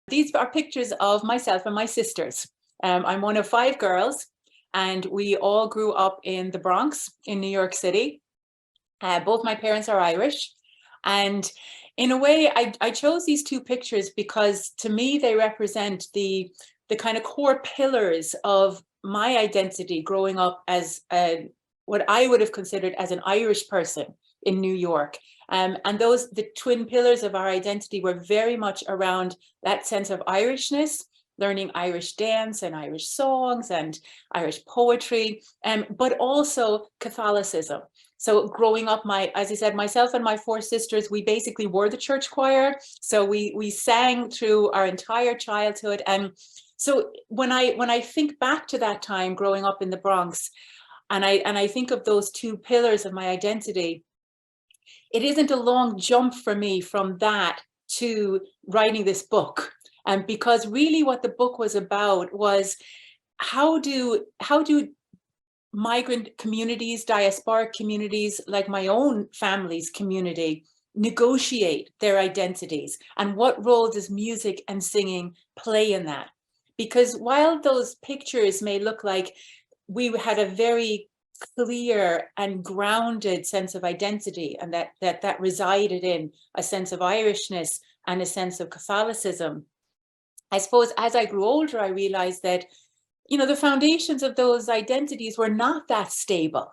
These are pictures of myself and my sisters. I'm one of 5 girls, and we all grew up in the Bronx in New York City. Both my parents are Irish. And in a way, I chose these 2 pictures because to me, they represent the kind of core pillars of my identity growing up as what I would have considered as an Irish person in New York. And the twin pillars of our identity were very much around that sense of Irishness, learning Irish dance and Irish songs and Irish poetry, but also Catholicism. So growing up, as I said, myself and my 4 sisters, we basically were the church choir. So we sang through our entire childhood. And so when I think back to that time growing up in the Bronx, and I think of those 2 pillars of my identity, it isn't a long jump for me from that to writing this book. And because really what the book was about was how do migrant communities, diasporic communities, like my own family's community, negotiate their identities, and what role does music and singing play in that? Because while those pictures may look like we had a very clear and grounded sense of identity, and that resided in a sense of Irishness and a sense of Catholicism, I suppose as I grew older, I realized that, the foundations of those identities were not that stable.